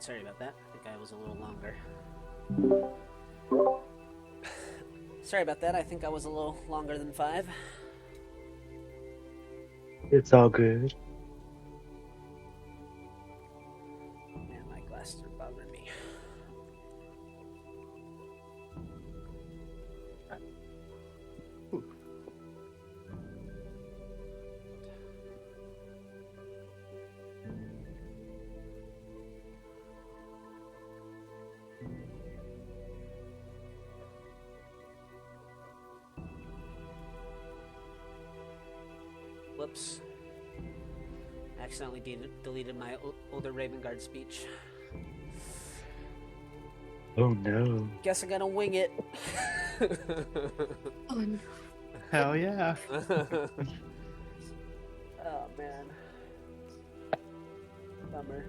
Sorry about that. I think I was a little longer. Sorry about that. I think I was a little longer than 5. It's all good. Man, my glasses are bothering me. Whoops. Accidentally deleted my older Raven Guard speech. Oh no. Guess I'm gonna wing it. Hell yeah. Oh man. Bummer.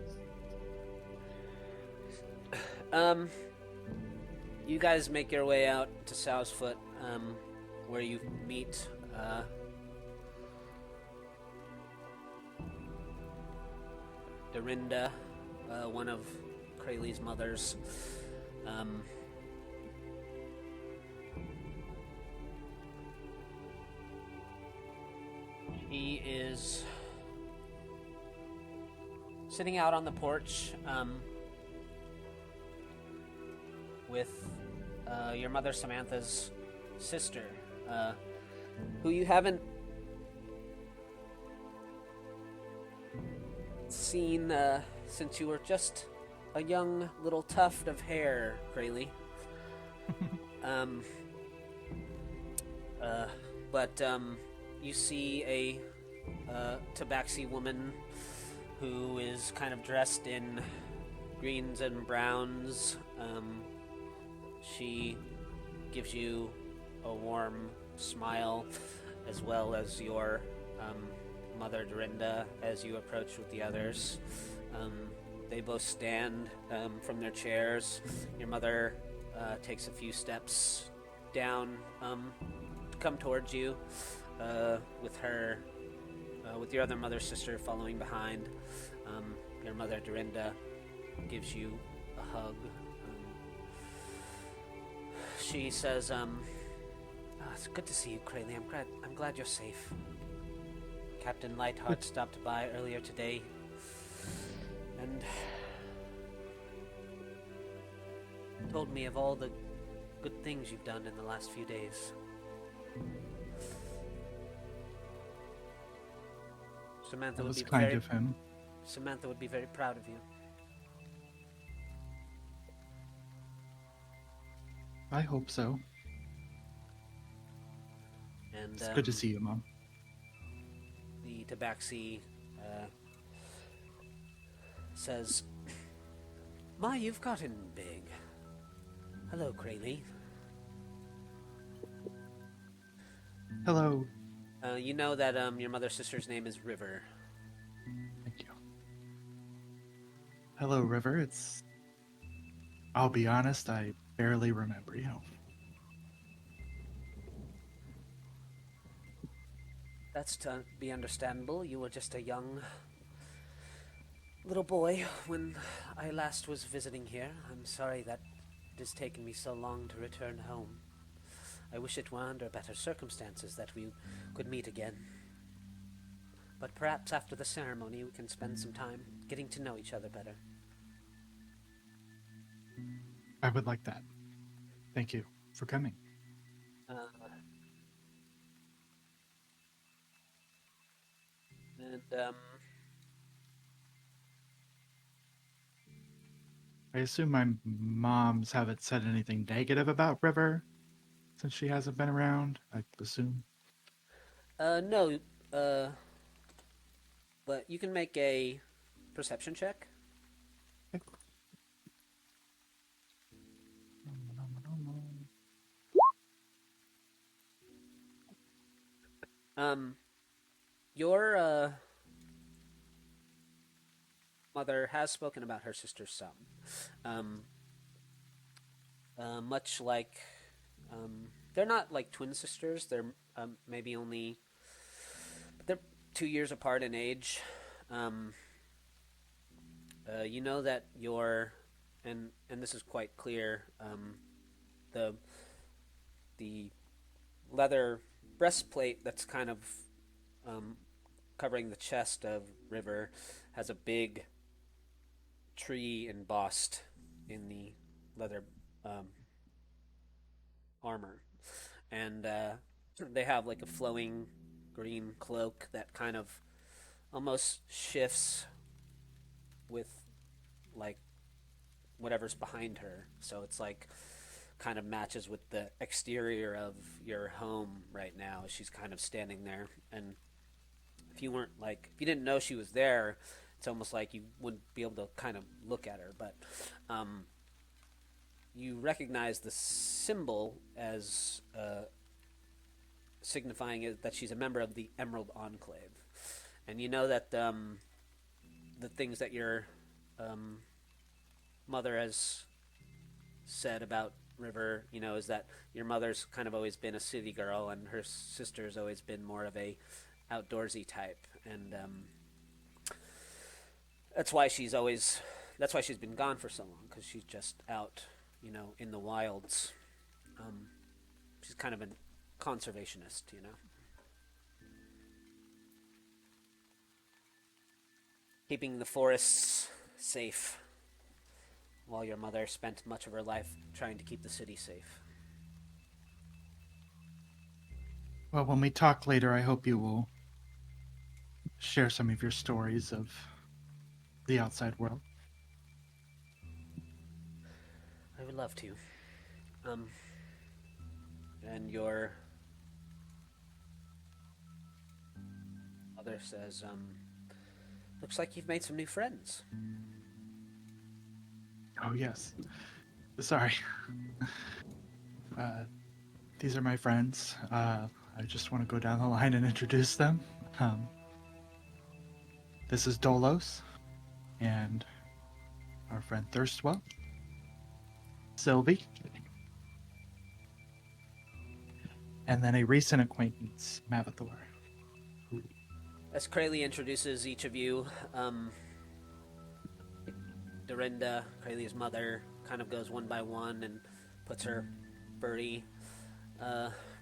You guys make your way out to Sow's Foot, where you meet Dorinda, one of Krayley's mothers. He is sitting out on the porch with your mother Samantha's sister, who you haven't seen since you were just a young little tuft of hair, Krayley. But you see a tabaxi woman who is kind of dressed in greens and browns. She gives you a warm smile, as well as your mother Dorinda as you approach with the others. They both stand from their chairs. Your mother takes a few steps down to come towards you, with your other mother sister following behind. Your mother Dorinda gives you a hug. She says, "It's good to see you, Krayley. I'm glad you're safe. Captain Lightheart stopped by earlier today, and told me of all the good things you've done in the last few days. Samantha That would was be kind very of him. Samantha would be very proud of you." I hope so. And It's good to see you, Mom. the tabaxi says, "Ma, you've gotten big. Hello, Krayley." Hello. You know that your mother's sister's name is River. Thank you. Hello, River. I'll be honest, I barely remember you. That's to be understandable. You were just a young little boy when I last was visiting here. I'm sorry that it has taken me so long to return home. I wish it were under better circumstances that we could meet again. But perhaps after the ceremony we can spend some time getting to know each other better. I would like that. Thank you for coming. And I assume my moms haven't said anything negative about River since she hasn't been around, I assume. No, but you can make a perception check. Your mother has spoken about her sister some. Much like, they're not like twin sisters. They're maybe only, they're 2 years apart in age. You know that and this is quite clear. The the leather breastplate that's kind of um, covering the chest of River has a big tree embossed in the leather um, armor, and they have like a flowing green cloak that kind of almost shifts with like whatever's behind her. So it's like kind of matches with the exterior of your home right now. She's kind of standing there, and if you didn't know she was there, it's almost like you wouldn't be able to kind of look at her. But um, you recognize the symbol as signifying that she's a member of the Emerald Enclave, and you know that the things that your um, mother has said about River, is that your mother's kind of always been a city girl, and her sister's always been more of a outdoorsy type, and that's why she's been gone for so long, because she's just out, in the wilds. She's kind of a conservationist. Keeping the forests safe, while your mother spent much of her life trying to keep the city safe. Well, when we talk later, I hope you will share some of your stories of the outside world. I would love to. And your mother says, looks like you've made some new friends. Oh, yes. Sorry. These are my friends. I just want to go down the line and introduce them. This is Dolos, and our friend Thirstwell, Sylvie, and then a recent acquaintance, Mavathor. As Krayley introduces each of you, Dorinda, Krayley's mother, kind of goes one by one and puts her furry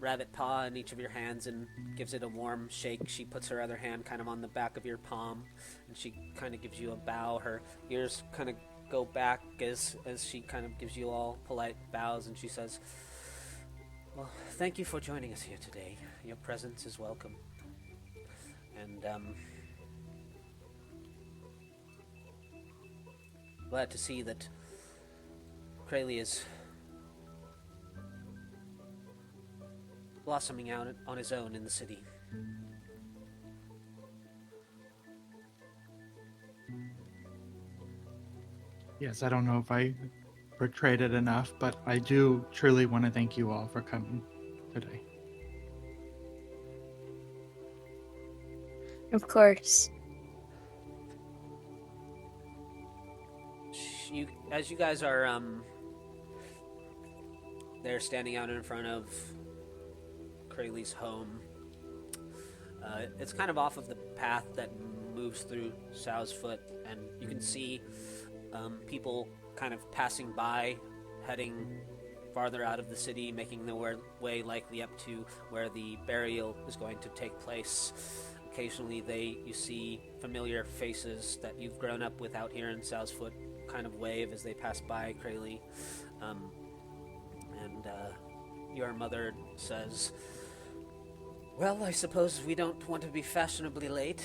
rabbit paw in each of your hands and gives it a warm shake. She puts her other hand kind of on the back of your palm, and she kind of gives you a bow. Her ears kind of go back as she kind of gives you all polite bows, and she says, well, thank you for joining us here today. Your presence is welcome. And glad to see that Krayley is blossoming out on his own in the city. Yes, I don't know if I portrayed it enough, but I do truly want to thank you all for coming today. Of course. As you guys are they're standing out in front of Krayley's home. It's kind of off of the path that moves through Sowsfoot, and you can see people kind of passing by, heading farther out of the city, making their way likely up to where the burial is going to take place. Occasionally you see familiar faces that you've grown up with out here in Sowsfoot kind of wave as they pass by Krayley. And your mother says, well, I suppose we don't want to be fashionably late.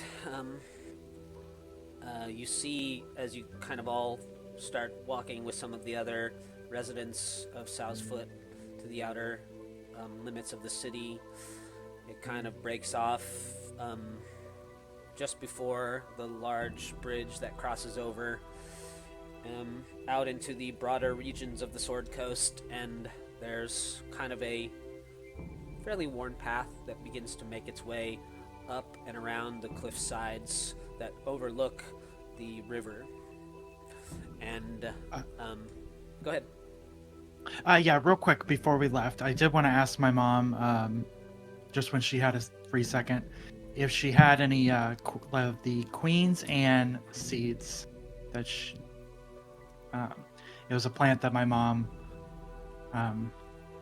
You see, as you kind of all start walking with some of the other residents of Sowsfoot to the outer limits of the city, it kind of breaks off just before the large bridge that crosses over out into the broader regions of the Sword Coast, and there's kind of a fairly worn path that begins to make its way up and around the cliff sides that overlook the river. And go ahead. Yeah, real quick before we left, I did want to ask my mom, just when she had a free second, if she had any of the Queen's Anne seeds that it was a plant that my mom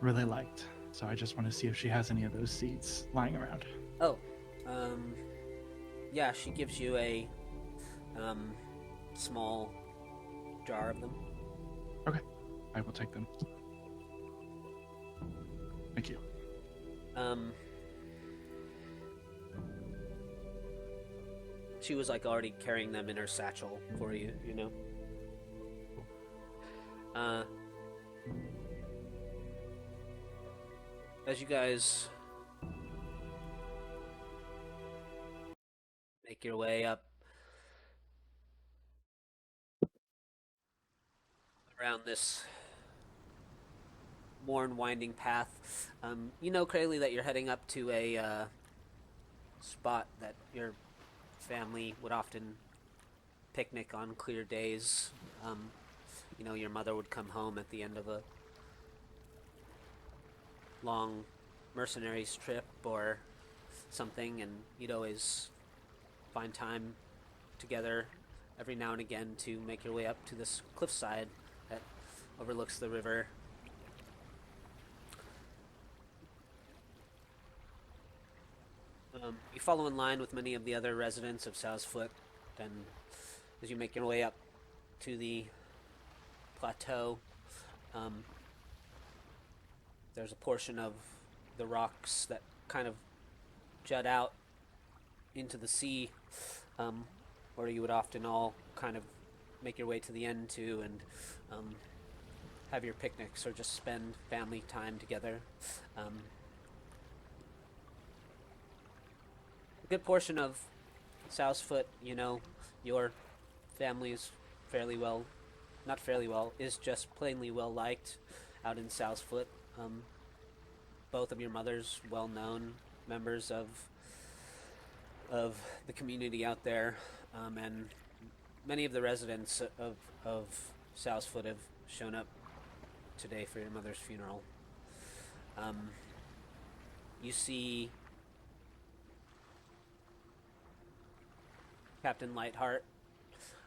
really liked. So I just want to see if she has any of those seeds lying around. Oh, yeah, she gives you a small jar of them. Okay, I will take them. Thank you. She was like already carrying them in her satchel for you, you know? As you guys make your way up around this worn, winding path, you know, Crayley, that you're heading up to a spot that your family would often picnic on clear days. You know, your mother would come home at the end of a long mercenaries trip or something, and you'd always find time together every now and again to make your way up to this cliffside that overlooks the river. You follow in line with many of the other residents of Southfoot, and as you make your way up to the plateau, there's a portion of the rocks that kind of jut out into the sea, where you would often all kind of make your way to the end to and have your picnics or just spend family time together. A good portion of Southfoot, you know, your family is fairly well, not fairly well, is just plainly well liked out in Southfoot. Both of your mothers well-known members of the community out there, and many of the residents of Southfoot have shown up today for your mother's funeral. You see Captain Lightheart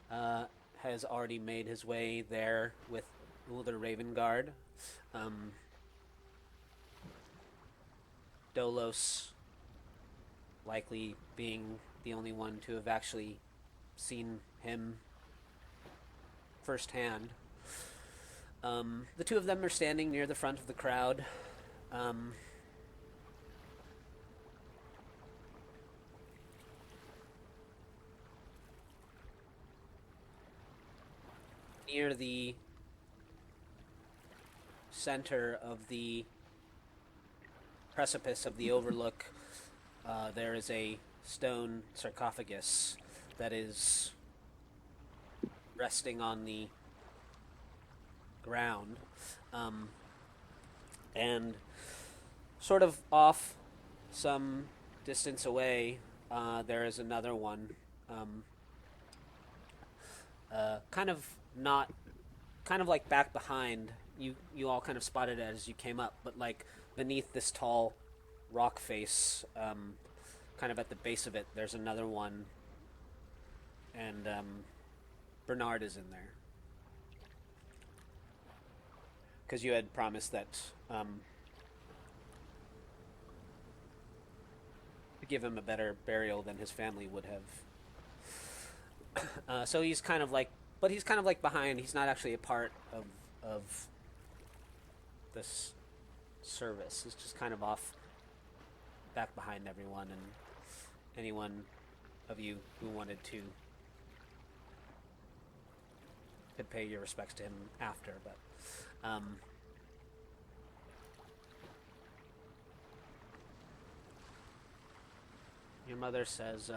has already made his way there with Ulder Ravenguard. Dolos likely being the only one to have actually seen him firsthand. The two of them are standing near the front of the crowd. Near the center of the precipice of the overlook, there is a stone sarcophagus that is resting on the ground, and sort of off some distance away, there is another one, kind of like back behind. You all kind of spotted it as you came up, but like beneath this tall rock face, kind of at the base of it, there's another one, and Bernard is in there. Because you had promised that to give him a better burial than his family would have. So he's kind of like, but he's kind of like behind. He's not actually a part of this service. He's just kind of off back behind everyone, and anyone of you who wanted to could pay your respects to him after, but your mother says,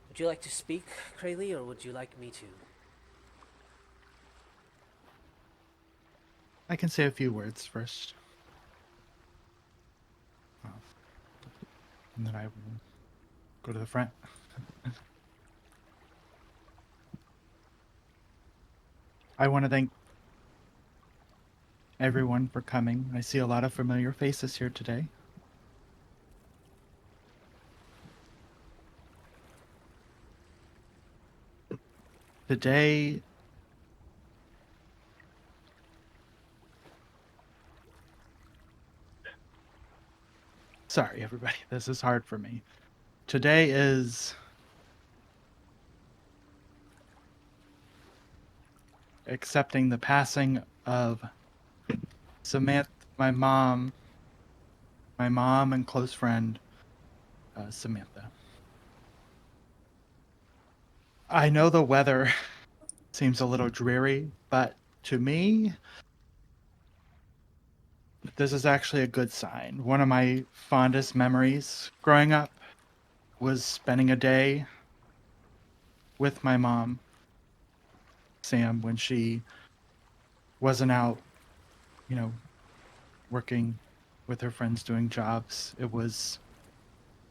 would you like to speak, Crayley, or would you like me to? I can say a few words first. And then I will go to the front. I want to thank everyone for coming. I see a lot of familiar faces here today. Today, sorry everybody, this is hard for me. Today is accepting the passing of Samantha, my mom and close friend, Samantha. I know the weather seems a little dreary, but to me, this is actually a good sign. One of my fondest memories growing up was spending a day with my mom, Sam, when she wasn't out, you know, working with her friends doing jobs.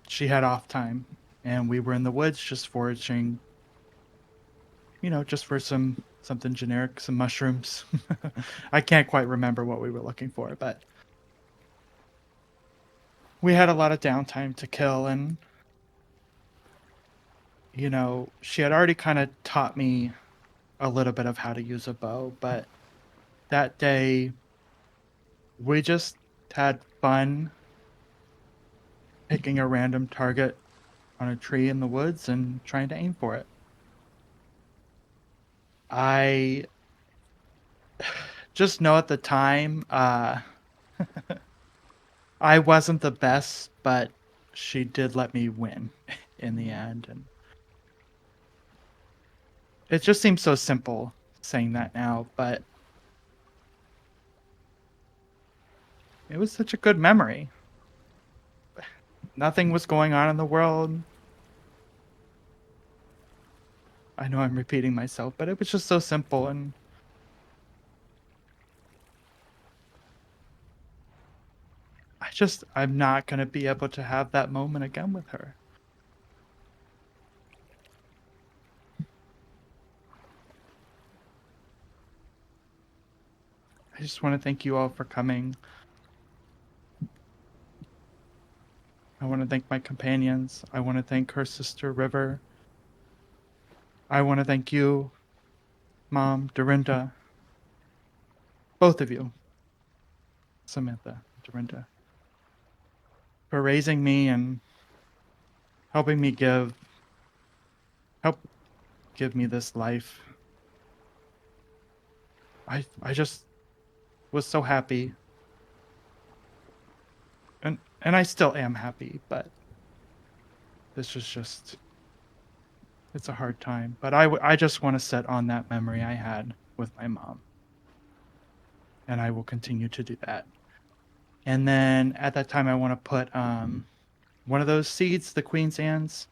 She had off time, and we were in the woods just foraging, just for something generic, some mushrooms. I can't quite remember what we were looking for, but we had a lot of downtime to kill, and she had already kind of taught me a little bit of how to use a bow, but that day we just had fun picking a random target on a tree in the woods and trying to aim for it. I just know at the time, I wasn't the best, but she did let me win in the end. And it just seems so simple saying that now, but it was such a good memory. Nothing was going on in the world. I know I'm repeating myself, but it was just so simple, and I'm not going to be able to have that moment again with her. I just want to thank you all for coming. I want to thank my companions. I want to thank her sister, River. I want to thank you, Mom, Dorinda, both of you, Samantha, Dorinda, for raising me and helping me help give me this life. I just was so happy. And I still am happy, but this is just, it's a hard time. But I just want to set on that memory I had with my mom. And I will continue to do that. And then at that time, I want to put one of those seeds, the Queen's Anne's,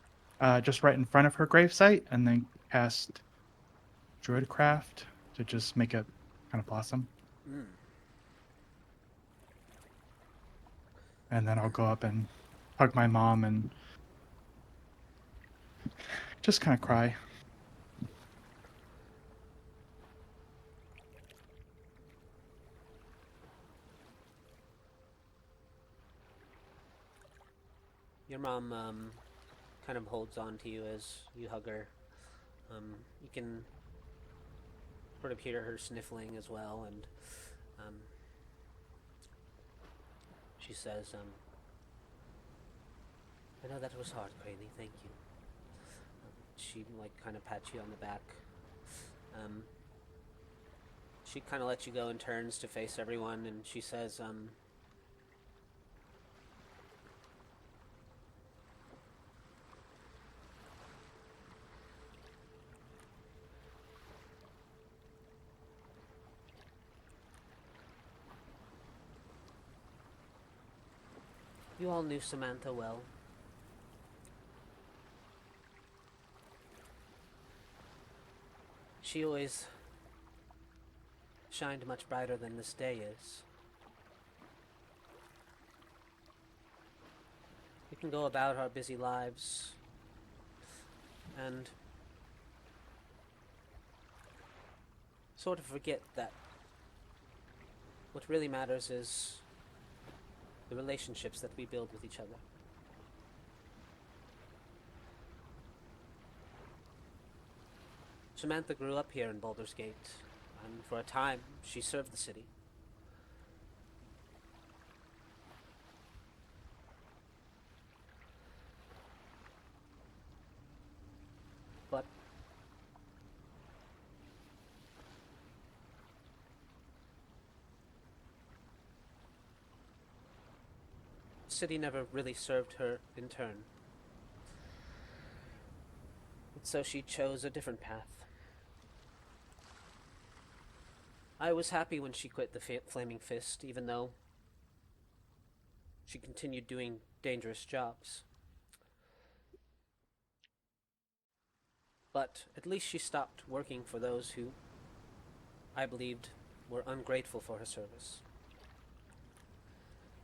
just right in front of her gravesite, and then cast Druidcraft to just make it kind of blossom. Mm. And then I'll go up and hug my mom and just kind of cry. Your mom kind of holds on to you as you hug her. You can sort of hear her sniffling as well, and she says, I know that was hard, Crayley, thank you. She, kind of pats you on the back. She kind of lets you go and turns to face everyone, and she says, you all knew Samantha well. She always shined much brighter than this day is. We can go about our busy lives and sort of forget that what really matters is the relationships that we build with each other. Samantha grew up here in Baldur's Gate, and for a time she served the city. But the city never really served her in turn. And so she chose a different path. I was happy when she quit the Flaming Fist, even though she continued doing dangerous jobs. But at least she stopped working for those who I believed were ungrateful for her service.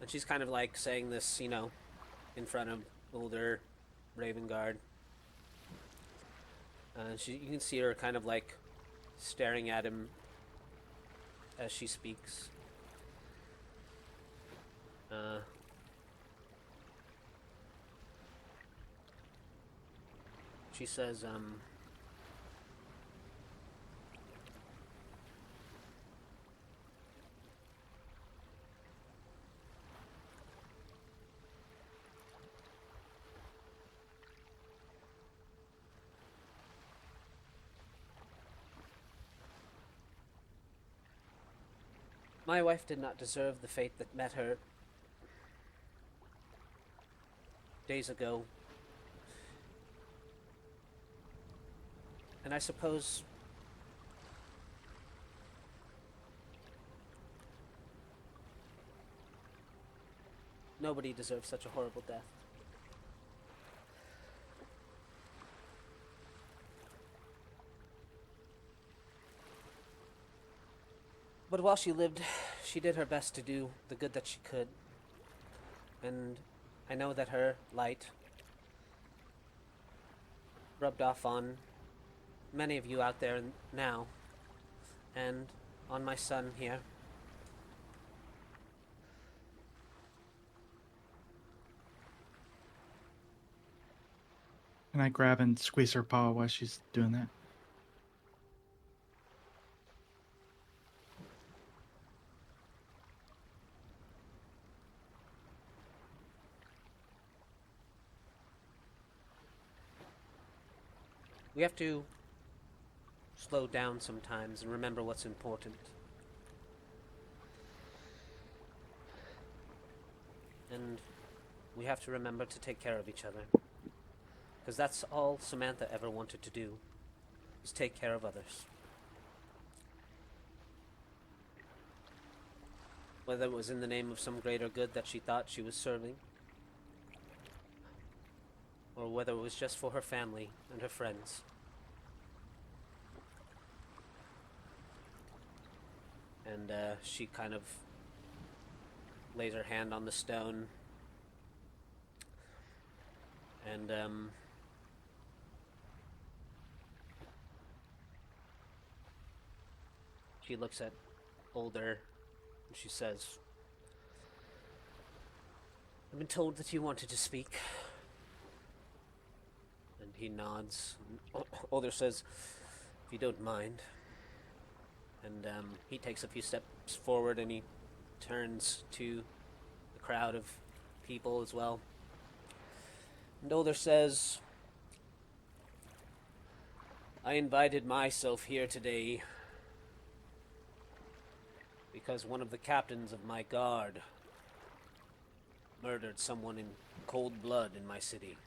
And she's kind of like saying this, in front of older Ravengard. You can see her kind of like staring at him as she speaks. She says, my wife did not deserve the fate that met her days ago. And I suppose nobody deserves such a horrible death. But while she lived, she did her best to do the good that she could. And I know that her light rubbed off on many of you out there now, and on my son here. Can I grab and squeeze her paw while she's doing that? We have to slow down sometimes and remember what's important. And we have to remember to take care of each other. Because that's all Samantha ever wanted to do, is take care of others. Whether it was in the name of some greater good that she thought she was serving, or whether it was just for her family and her friends. And she kind of lays her hand on the stone, and she looks at Older, and she says, "I've been told that you wanted to speak." And he nods. Older says, "If you don't mind." And he takes a few steps forward and he turns to the crowd of people as well. And Older says, "I invited myself here today because one of the captains of my guard murdered someone in cold blood in my city.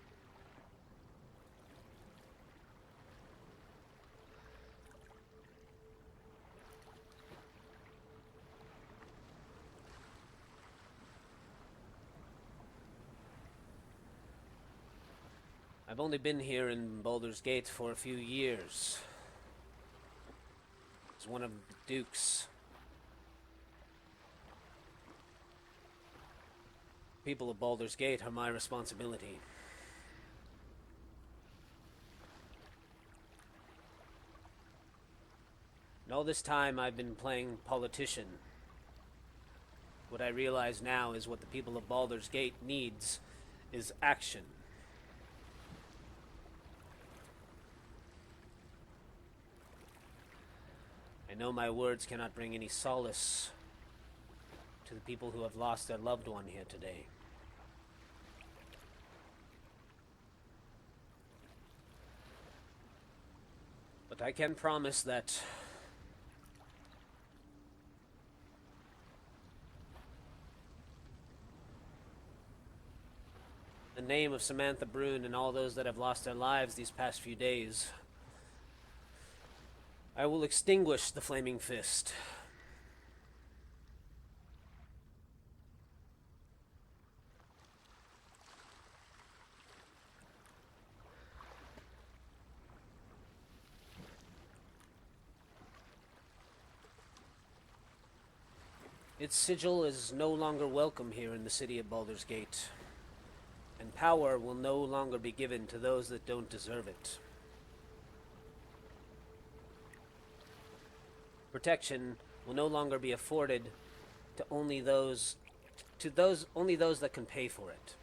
I've only been here in Baldur's Gate for a few years. As one of the dukes. People of Baldur's Gate are my responsibility. And all this time I've been playing politician. What I realize now is what the people of Baldur's Gate needs is action. know my words cannot bring any solace to the people who have lost their loved one here today. But I can promise that the name of Samantha Brune and all those that have lost their lives these past few days, I will extinguish the Flaming Fist. Its sigil is no longer welcome here in the city of Baldur's Gate, and power will no longer be given to those that don't deserve it. Protection will no longer be afforded to only those that can pay for it.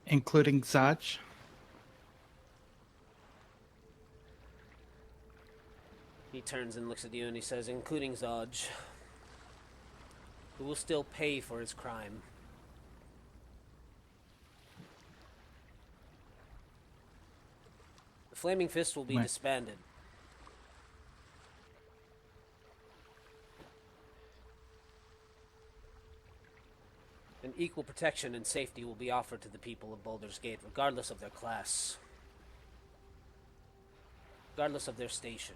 Including Zaj. He turns and looks at you and he says, including Zaj, who will still pay for his crime. The Flaming Fist will be disbanded. And equal protection and safety will be offered to the people of Baldur's Gate, regardless of their class, regardless of their station.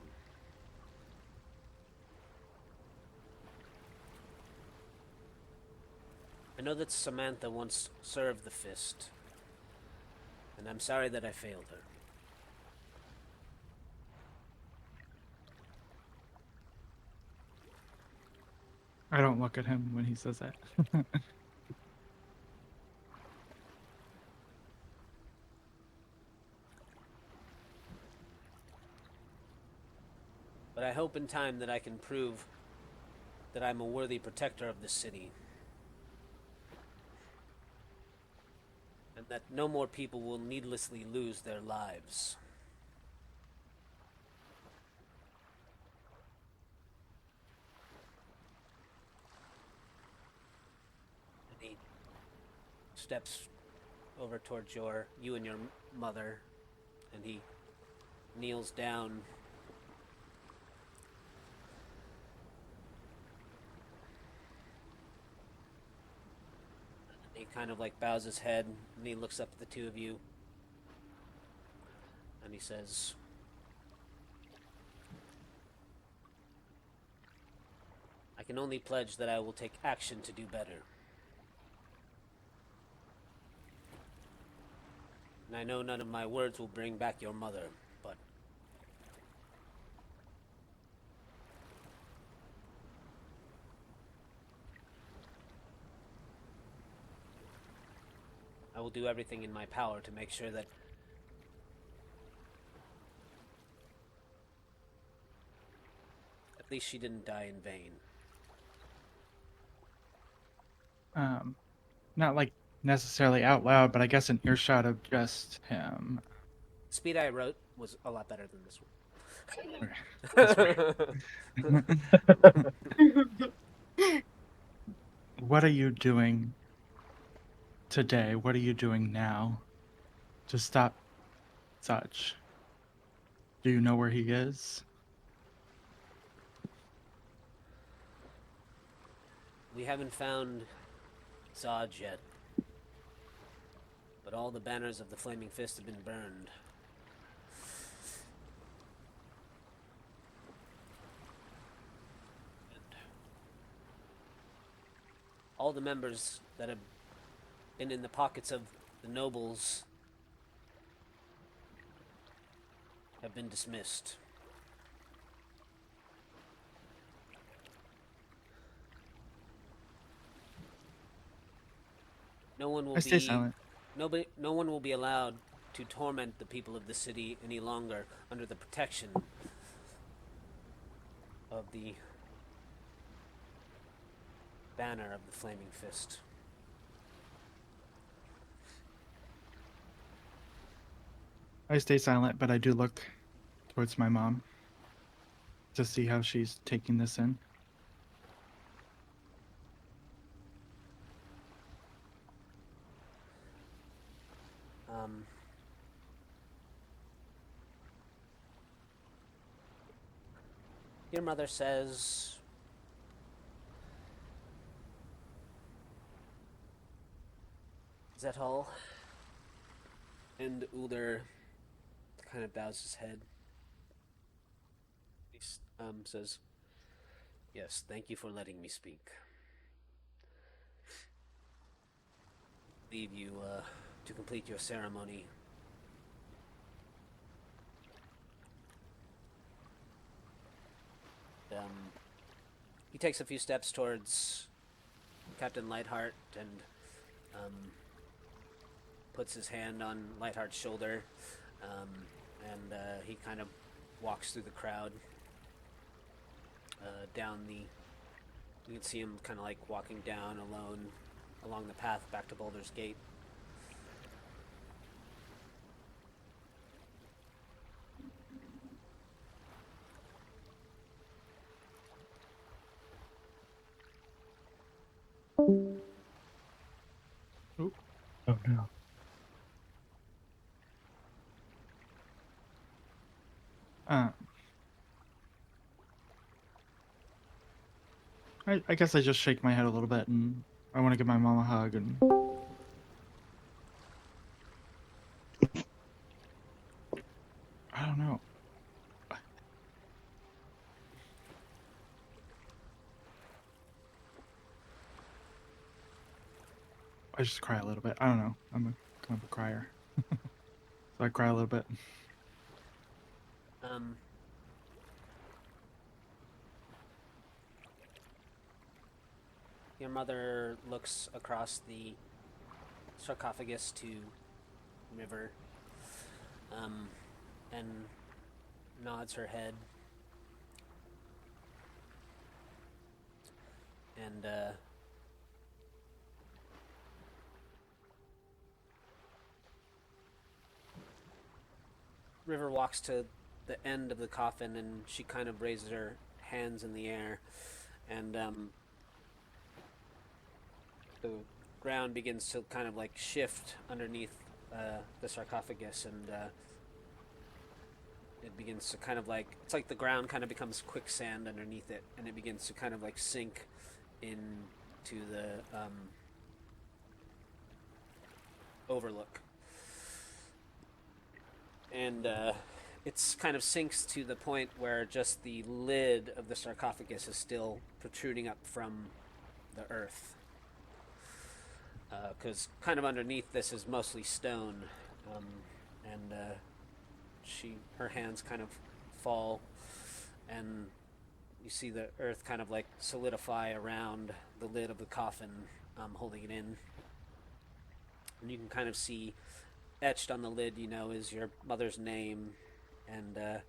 I know that Samantha once served the Fist, and I'm sorry that I failed her. I don't look at him when he says that. But I hope in time that I can prove that I'm a worthy protector of this city. And that no more people will needlessly lose their lives. And he steps over towards you and your mother, and he kneels down. He kind of like bows his head, and he looks up at the two of you, and he says, I can only pledge that I will take action to do better. And I know none of my words will bring back your mother, but I will do everything in my power to make sure that at least she didn't die in vain. Not like necessarily out loud, but I guess an earshot of just him. The speed I wrote was a lot better than this one. What are you doing today? What are you doing now to stop such? Do you know where he is? We haven't found Zaj yet, but all the banners of the Flaming Fist have been burned. And all the members that have been in the pockets of the nobles have been dismissed. No one will I stay silent. No one will be allowed to torment the people of the city any longer under the protection of the banner of the Flaming Fist. I stay silent, but I do look towards my mom to see how she's taking this in. Um, your mother says, "Is that all?" And Ulder kind of bows his head. He says, "Yes, thank you for letting me speak. Leave you to complete your ceremony." He takes a few steps towards Captain Lightheart and puts his hand on Lightheart's shoulder, and he kind of walks through the crowd down the. You can see him kind of like walking down alone along the path back to Boulder's Gate. Oop. Oh no. Uh, I guess I just shake my head a little bit, and I want to give my mom a hug, and I don't know. I just cry a little bit. I don't know. I'm kind of a crier. So I cry a little bit. Um, your mother looks across the sarcophagus to River, and nods her head, and River walks to the end of the coffin, and she kind of raises her hands in the air, and the ground begins to kind of like shift underneath the sarcophagus, and it begins to kind of like, it's like the ground kind of becomes quicksand underneath it, and it begins to kind of like sink into the overlook. And it's kind of sinks to the point where just the lid of the sarcophagus is still protruding up from the earth. Because kind of underneath this is mostly stone, and her hands kind of fall, and you see the earth kind of like solidify around the lid of the coffin, holding it in. And you can kind of see etched on the lid, is your mother's name, and the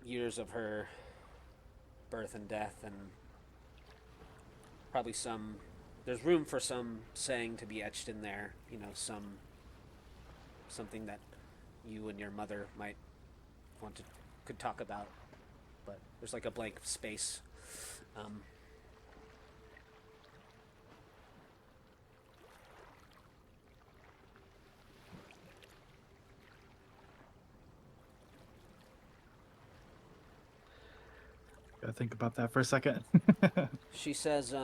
years of her birth and death, and probably there's room for some saying to be etched in there, something that you and your mother might could talk about, but there's like a blank space. Gotta think about that for a second. She says,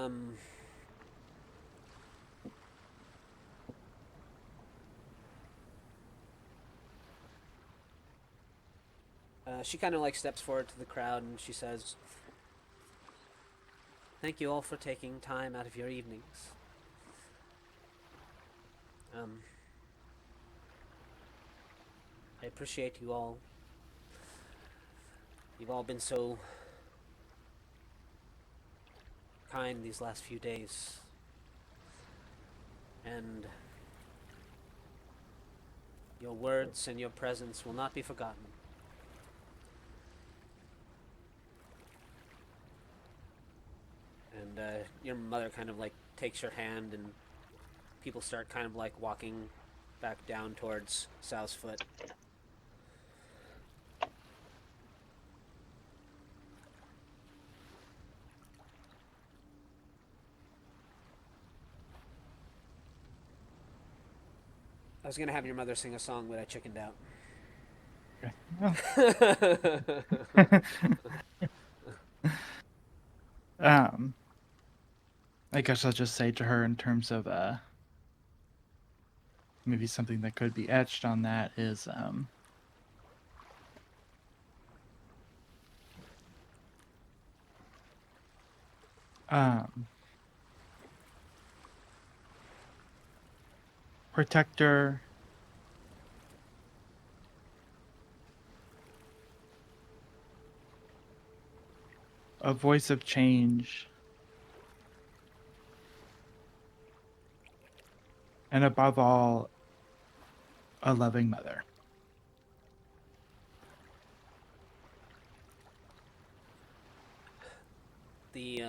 she kind of like steps forward to the crowd, and she says, "Thank you all for taking time out of your evenings. I appreciate you all. You've all been so kind these last few days, and your words and your presence will not be forgotten." And and your mother kind of like takes your hand, and people start kind of like walking back down towards Sal's foot. I was gonna have your mother sing a song, but I chickened out. Okay. um, I guess I'll just say to her in terms of maybe something that could be etched on that is um protector, a voice of change, and above all, a loving mother. The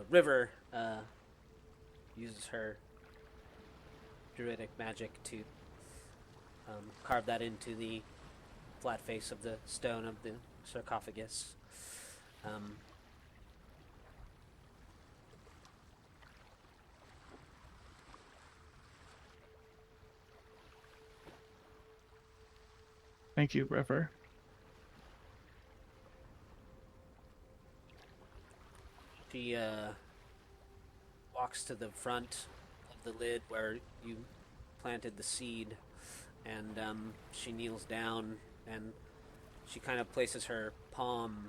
river uses her druidic magic to carve that into the flat face of the stone of the sarcophagus. Um, Thank you, River. she walks to the front of the lid where you planted the seed, and she kneels down, and she kind of places her palm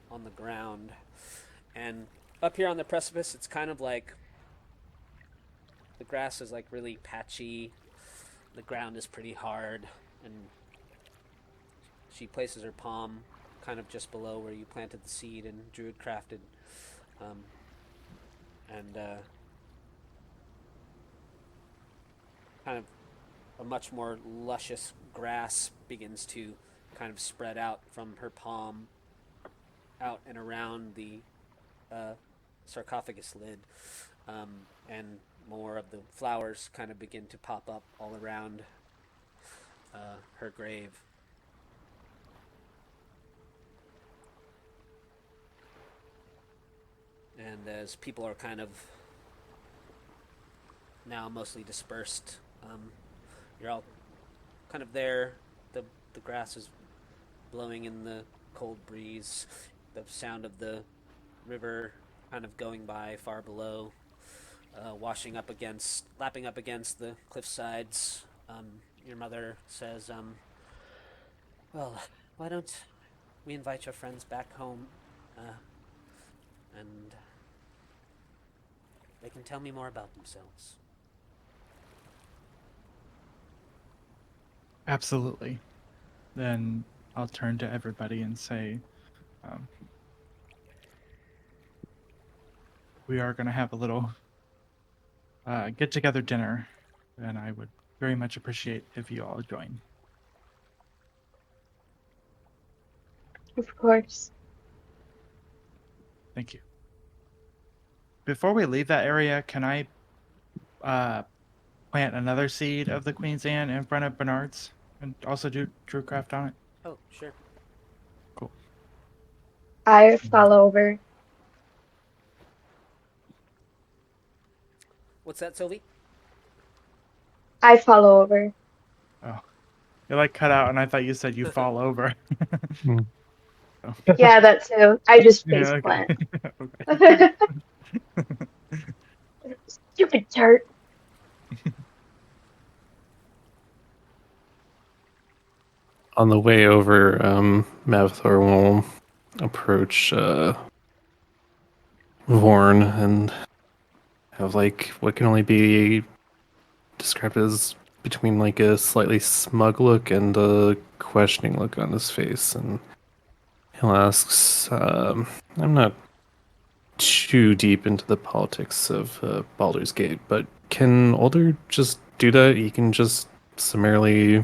on the ground. And up here on the precipice, it's kind of like the grass is like really patchy. The ground is pretty hard, and she places her palm kind of just below where you planted the seed and druid crafted. Um, and kind of a much more luscious grass begins to kind of spread out from her palm out and around the sarcophagus lid, and more of the flowers kind of begin to pop up all around her grave. And as people are kind of now mostly dispersed, you're all kind of there. The grass is blowing in the cold breeze. The sound of the river kind of going by far below, lapping up against the cliff sides. Your mother says, well, why don't we invite your friends back home, and they can tell me more about themselves. Absolutely. Then I'll turn to everybody and say, um, we are going to have a little get together dinner, and I would very much appreciate if you all join. Of course. Thank you. Before we leave that area, can I plant another seed of the Queen's Anne in front of Bernard's and also do Drewcraft on it? Oh, sure. Cool. I fall over. What's that, Sylvie? I fall over. Oh, it like cut out, and I thought you said you fall over. Mm. Oh. Yeah, that too. I just Yeah. face Okay. plant. Okay. Stupid dirt. On the way over, Mavthor will approach Vorn and have like what can only be described as between like a slightly smug look and a questioning look on his face, and he'll asks, I'm not too deep into the politics of Baldur's Gate, but can Older just do that? He can just summarily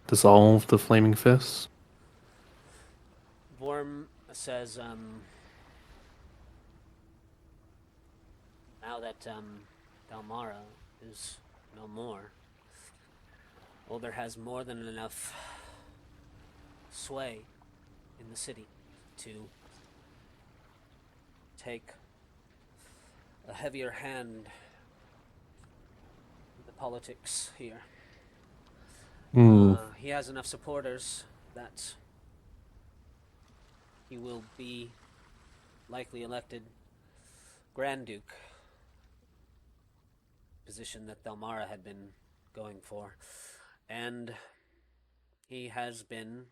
dissolve the Flaming Fist? Vorm says, Now that Dalmara is no more, Older has more than enough sway in the city to take a heavier hand in the politics here. Hmm. He has enough supporters that he will be likely elected Grand Duke, position that Dalmara had been going for. And he has been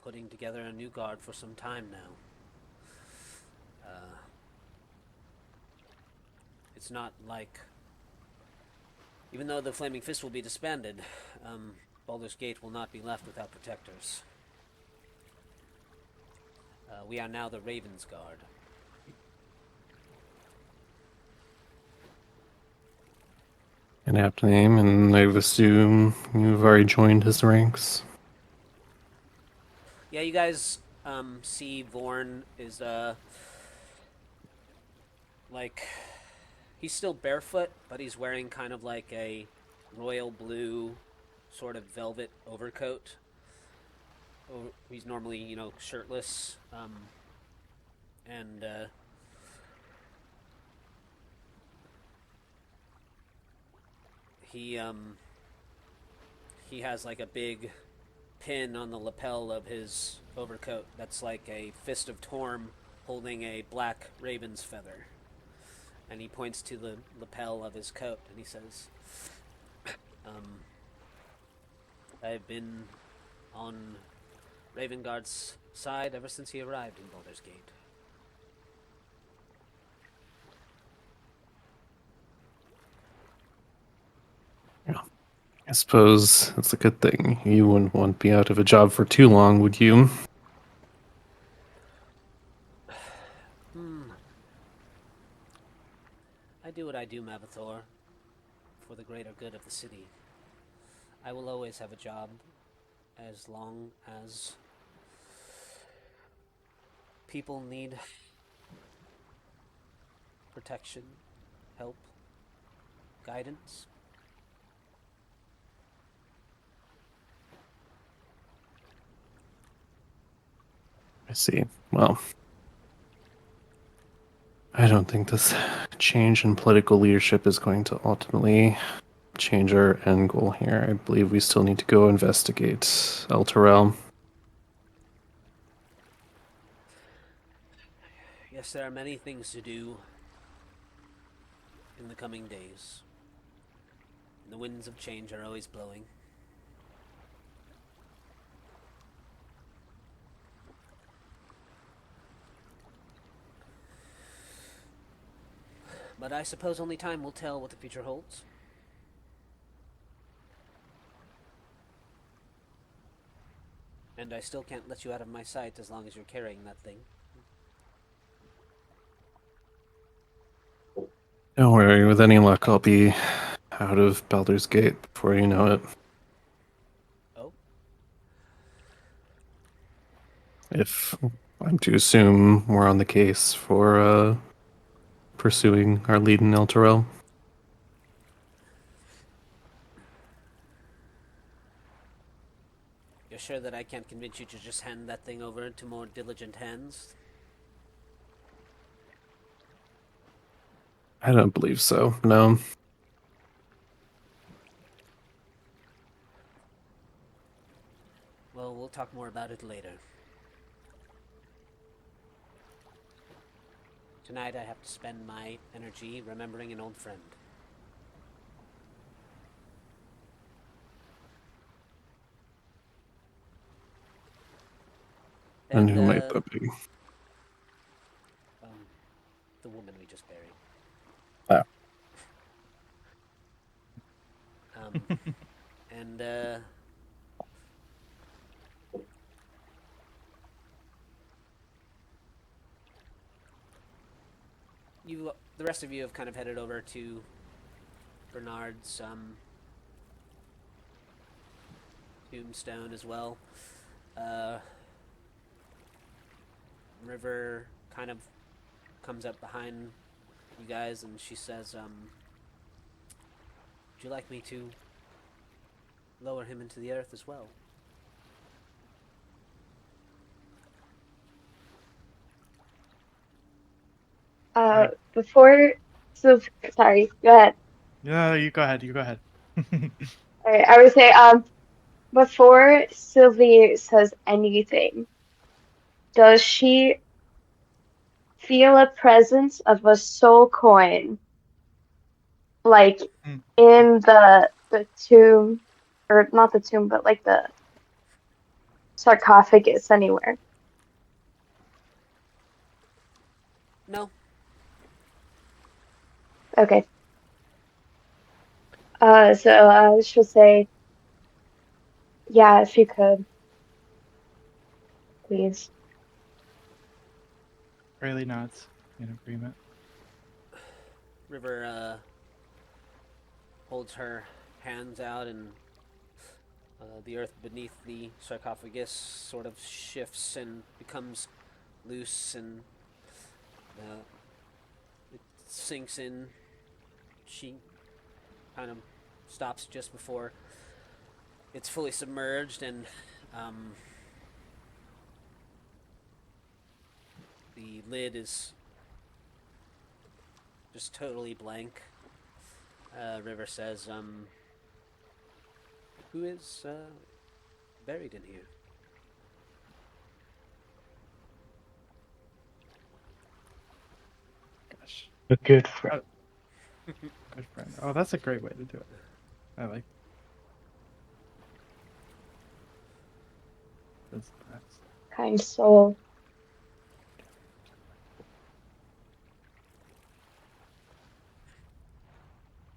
putting together a new guard for some time now. It's not like, even though the Flaming Fist will be disbanded, Baldur's Gate will not be left without protectors. We are now the Raven's Guard. An apt name, and I assume you've already joined his ranks. Yeah, you guys see Vorn is like, he's still barefoot, but he's wearing kind of like a royal blue sort of velvet overcoat. He's normally, shirtless, and he has like a big pin on the lapel of his overcoat that's like a fist of Torm holding a black raven's feather. And he points to the lapel of his coat and he says, I've been on Ravengard's side ever since he arrived in Baldur's Gate. Yeah. I suppose it's a good thing. You wouldn't want to be out of a job for too long, would you? I do what I do, Mavathor, for the greater good of the city. I will always have a job as long as people need protection, help, guidance. I see. Well, I don't think this change in political leadership is going to ultimately change our end goal here. I believe we still need to go investigate El Terrell. Yes, there are many things to do in the coming days. The winds of change are always blowing. But I suppose only time will tell what the future holds. And I still can't let you out of my sight as long as you're carrying that thing. Don't worry, with any luck, I'll be out of Baldur's Gate before you know it. Oh? If I'm to assume we're on the case for pursuing our lead in El Terrell. You're sure that I can't convince you to just hand that thing over to more diligent hands? I don't believe so, no. Well, we'll talk more about it later. Tonight I have to spend my energy remembering an old friend. And who might that be? The woman we just buried. Ah. And the rest of you have kind of headed over to Bernard's tombstone as well. River kind of comes up behind you guys, and she says, would you like me to lower him into the earth as well? Before, so sorry. Go ahead. No, you go ahead. You go ahead. All right, I would say, before Sylvie says anything, does she feel a presence of a soul coin, like Mm. in the tomb, or not the tomb, but like the sarcophagus anywhere? No. Okay. She'll say, yeah, if you could, please. Rayleigh nods in agreement. River holds her hands out, and the earth beneath the sarcophagus sort of shifts and becomes loose, and uh, it sinks in. She kind of stops just before it's fully submerged, and um, the lid is just totally blank. River says, who is buried in here? Gosh, A good friend. good friend. Oh, that's a great way to do it. I like. That's the best. Kind soul.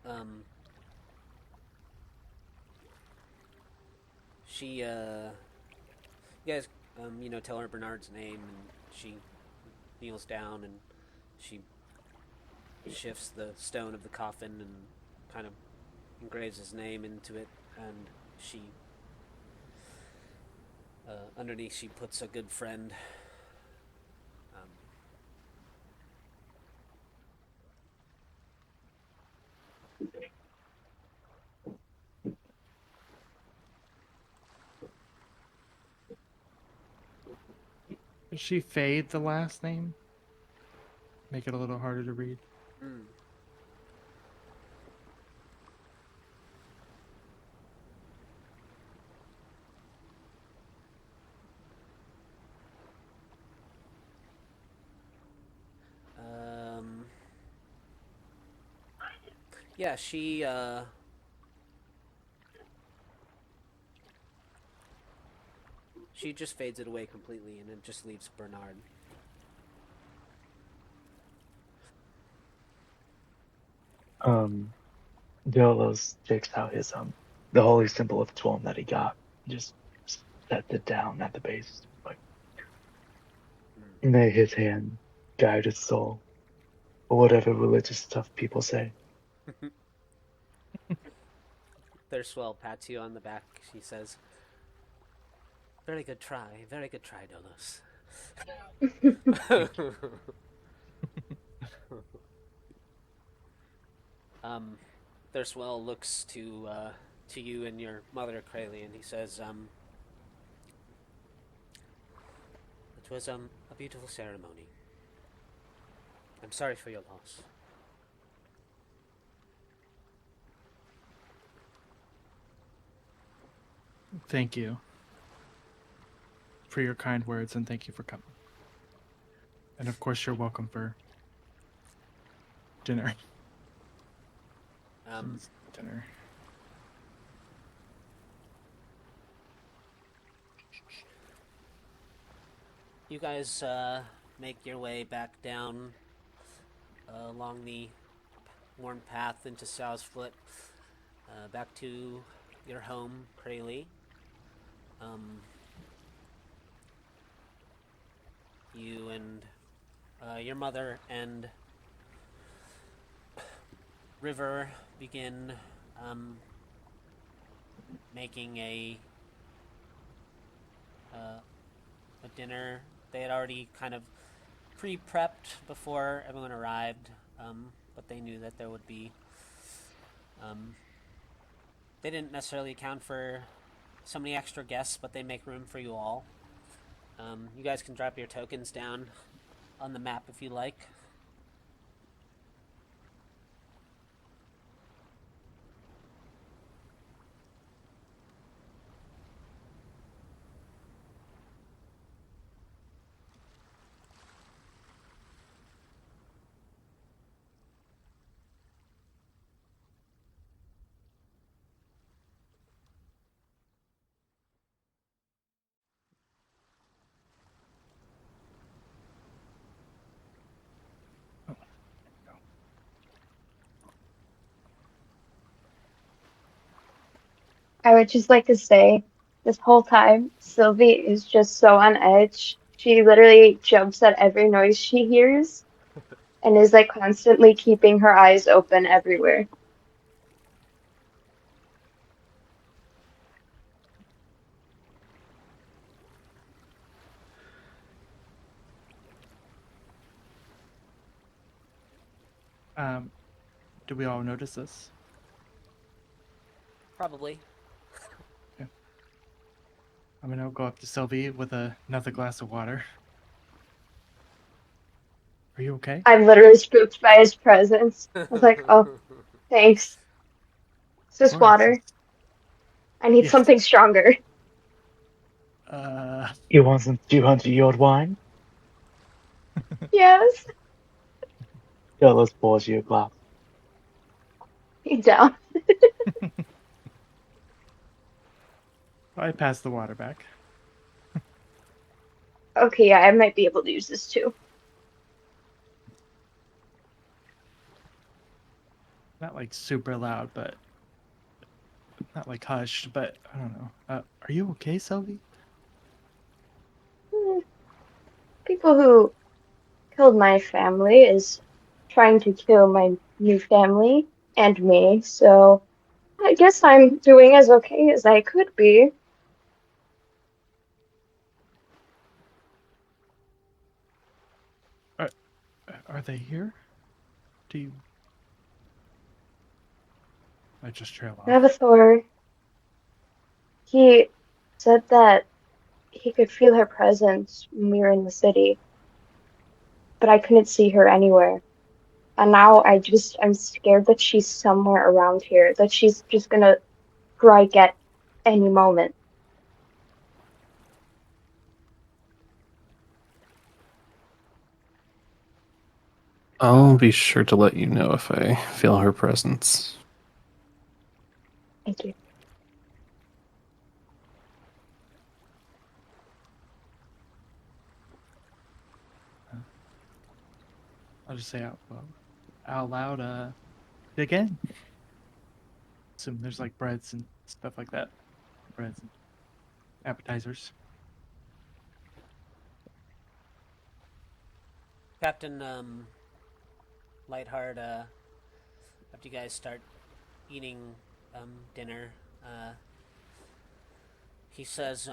Um, she, you guys, tell her Bernard's name, and she kneels down, and she shifts the stone of the coffin and kind of engraves his name into it, and she, underneath, she puts a good friend. Um, Does she fade the last name? Make it a little harder to read. mm. Um, yeah, she just fades it away completely, and it just leaves Bernard. Delos takes out his the holy symbol of Tuam that he got. Just sets it down at the base. Like, may his hand guide his soul. Or whatever religious stuff people say. Thurswell pats you on the back. She says, very good try, Dolos. um, Thurswell looks to you and your mother, Krayley, and he says, it was a beautiful ceremony. I'm sorry for your loss. Thank you for your kind words, and thank you for coming. And of course, you're welcome for dinner. Dinner. You guys make your way back down along the worn path into Sowsfoot, back to your home, Krayley. You and your mother and River begin making a dinner. They had already kind of pre-prepped before everyone arrived. but they knew that there would be. They didn't necessarily account for so many extra guests, but they make room for you all. You guys can drop your tokens down on the map if you like. Oh, I would just like to say, this whole time, Sylvie is just so on edge. She literally jumps at every noise she hears and is like constantly keeping her eyes open everywhere. Do we all notice this? Probably. Yeah. I'm gonna go up to Sylvie with another glass of water. Are you okay? I'm literally spooked by his presence. I was like, oh, thanks. It's Of just course. water. I need Yes. something stronger. Uh, You want some 200-year-old wine? Yes. Yeah, let's pour you a glass. He's down. I passed the water back. Okay, yeah, I might be able to use this too. Not like super loud, but not like hushed, but I don't know. Are you okay, Sylvie? Hmm, people who killed my family is trying to kill my new family and me, so I guess I'm doing as okay as I could be. Are, are they here? Do you? I just trail off. Nevathor, he said that he could feel her presence when we were in the city, but I couldn't see her anywhere. And now I'm scared that she's somewhere around here, that she's just gonna strike at any moment. I'll be sure to let you know if I feel her presence. Thank you. I'll just say out loud. Again. Assume there's like breads and stuff like that. Breads and appetizers. Captain Lightheart, after you guys start eating dinner, he says,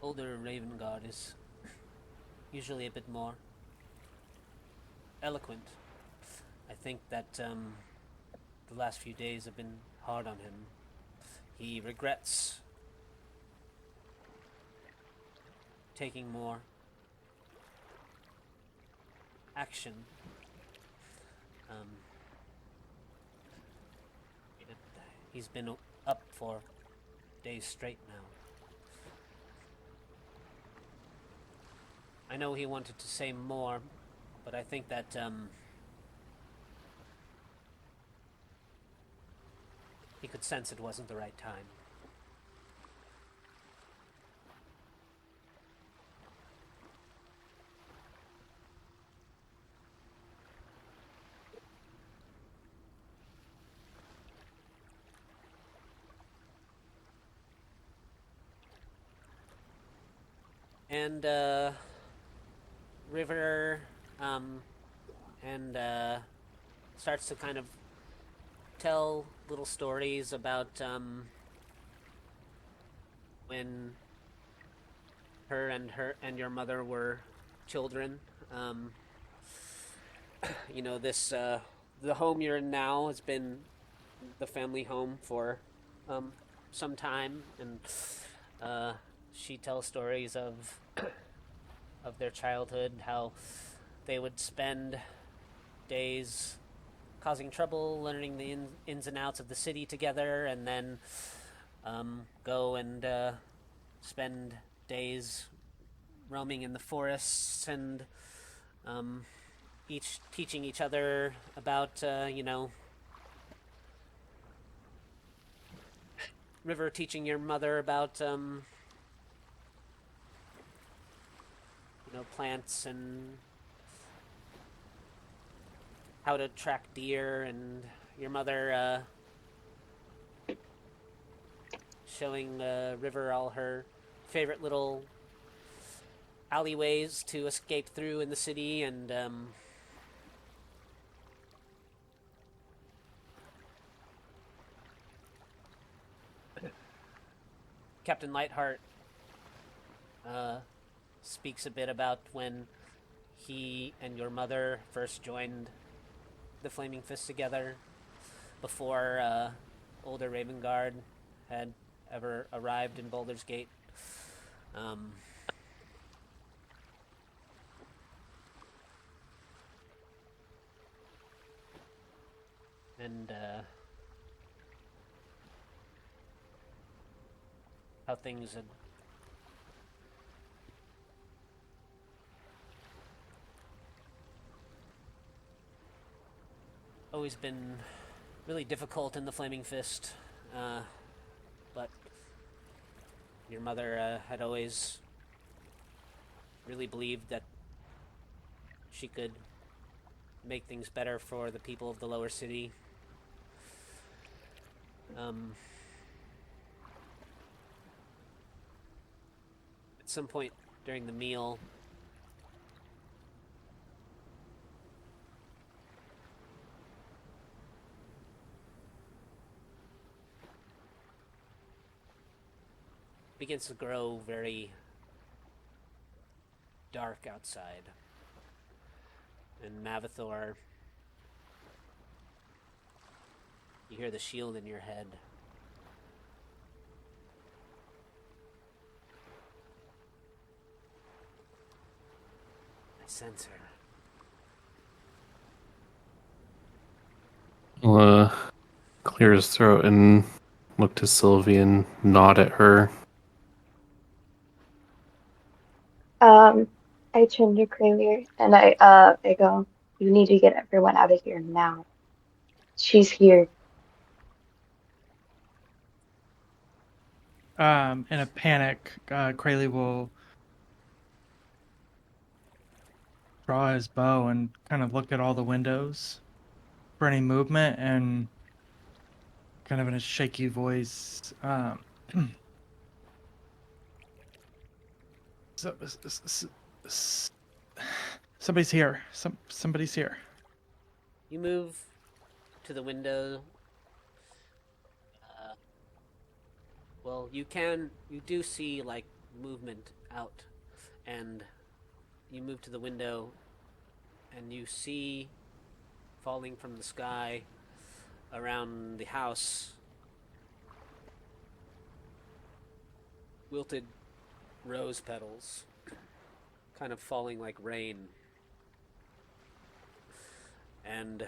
older Raven God is usually a bit more eloquent. I think that the last few days have been hard on him. He regrets taking more action. Um, he's been up for days straight now. I know he wanted to say more, but I think that he could sense it wasn't the right time. And River and starts to kind of tell little stories about when her and your mother were children. Um, this the home you're in now has been the family home for um, some time, and uh, she tells stories of their childhood, how they would spend days causing trouble, learning the ins and outs of the city together, and then go and spend days roaming in the forests and each teaching each other about, River teaching your mother about, plants and how to track deer, and your mother showing River all her favorite little alleyways to escape through in the city, and Captain Lightheart uh, speaks a bit about when he and your mother first joined the Flaming Fist together before older Ravengard had ever arrived in Baldur's Gate. Um, and how things had always been really difficult in the Flaming Fist, but your mother had always really believed that she could make things better for the people of the lower city. At some point during the meal, begins to grow very dark outside. And Mavathor, you hear the shield in your head. I sense her. He'll clear his throat and look to Sylvie and nod at her. I turn to Kramer and I go, you need to get everyone out of here now. She's here. In a panic, Krayley will draw his bow and kind of look at all the windows for any movement, and kind of in a shaky voice, so, somebody's here. Somebody's here. You move to the window. Well, you do see, like, movement out, and you move to the window, and you see, falling from the sky around the house, wilted rose petals, kind of falling like rain. And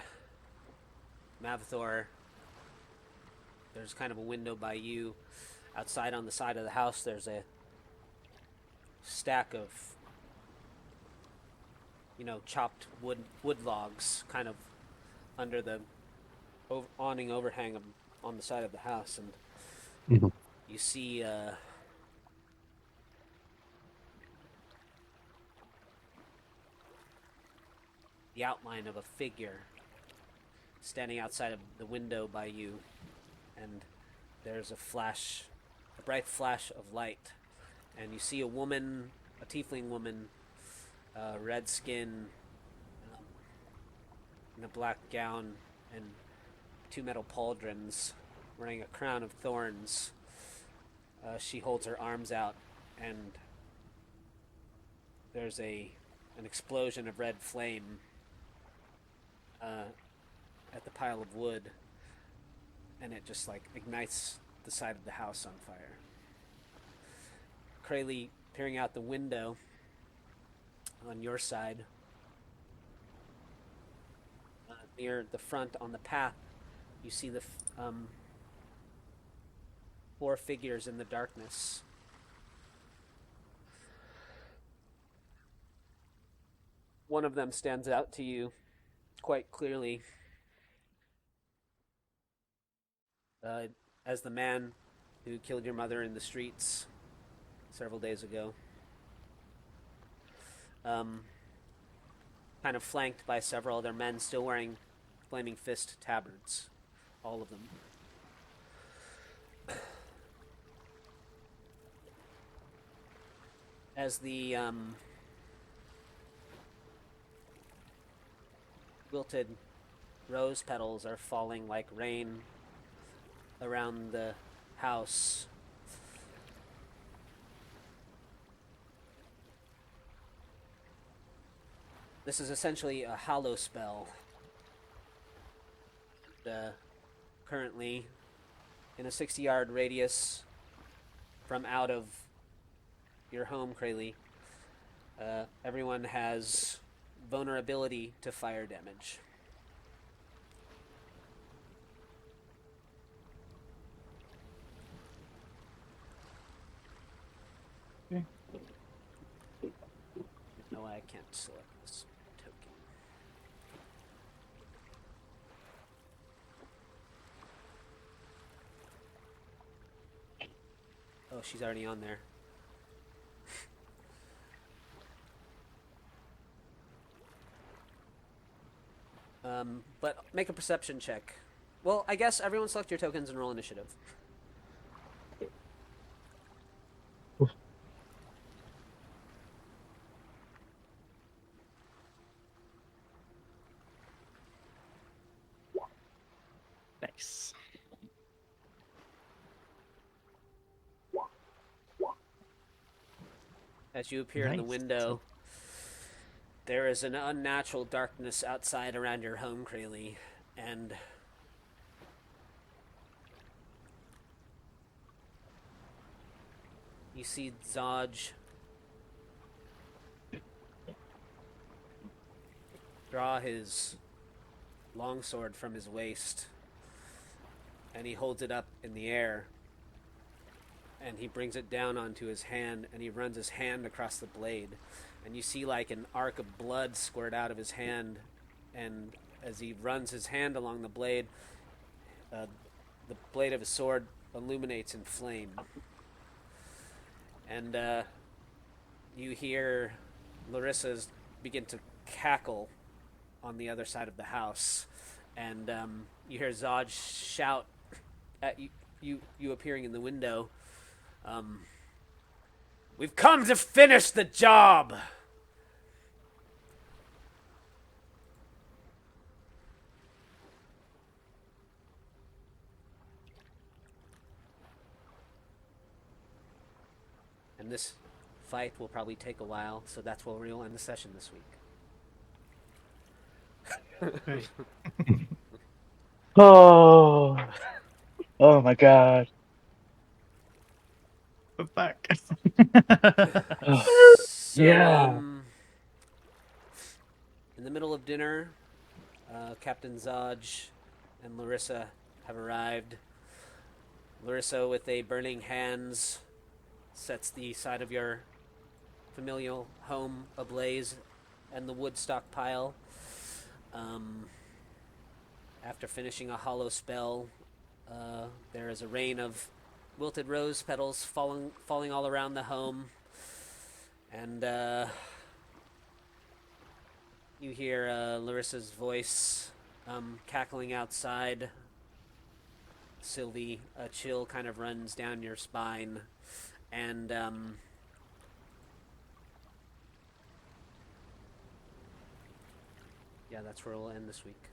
Mavathor, there's kind of a window by you. Outside on the side of the house, there's a stack of, chopped wood logs, kind of under the awning overhang on the side of the house, and you see the outline of a figure standing outside of the window by you, and there's a bright flash of light, and you see a woman, a tiefling woman, red skin, in a black gown and two metal pauldrons, wearing a crown of thorns. She holds her arms out, and there's an explosion of red flame at the pile of wood, and it just like ignites the side of the house on fire. Krayley, peering out the window on your side, near the front on the path, you see the four figures in the darkness. One of them stands out to you quite clearly as the man who killed your mother in the streets several days ago. Kind of flanked by several other men still wearing Flaming Fist tabards. All of them. As the wilted rose petals are falling like rain around the house, this is essentially a hallow spell. Currently, in a 60-yard radius from out of your home, Krayley, everyone has vulnerability to fire damage. Okay. No, I can't select this token. Oh, she's already on there. But make a perception check. Well, I guess everyone select your tokens and roll initiative. Nice. As you appear in the Nice. window, there is an unnatural darkness outside around your home, Krayley, and you see Zodge draw his longsword from his waist, and he holds it up in the air, and he brings it down onto his hand, and he runs his hand across the blade, and you see like an arc of blood squirt out of his hand, and as he runs his hand along the blade of his sword illuminates in flame. And you hear Larissa's begin to cackle on the other side of the house, and you hear Zod shout at you appearing in the window, "We've come to finish the job!" And this fight will probably take a while, so that's where we'll end the session this week. Okay. Oh, oh my God. But back. Oh, So, yeah. in the middle of dinner, Captain Zodge and Larissa have arrived. Larissa, with a burning hands, sets the side of your familial home ablaze and the wood stockpile. After finishing a hollow spell, there is a rain of wilted rose petals falling all around the home, and you hear Larissa's voice cackling outside. Sylvie, a chill kind of runs down your spine, and yeah, that's where we'll end this week.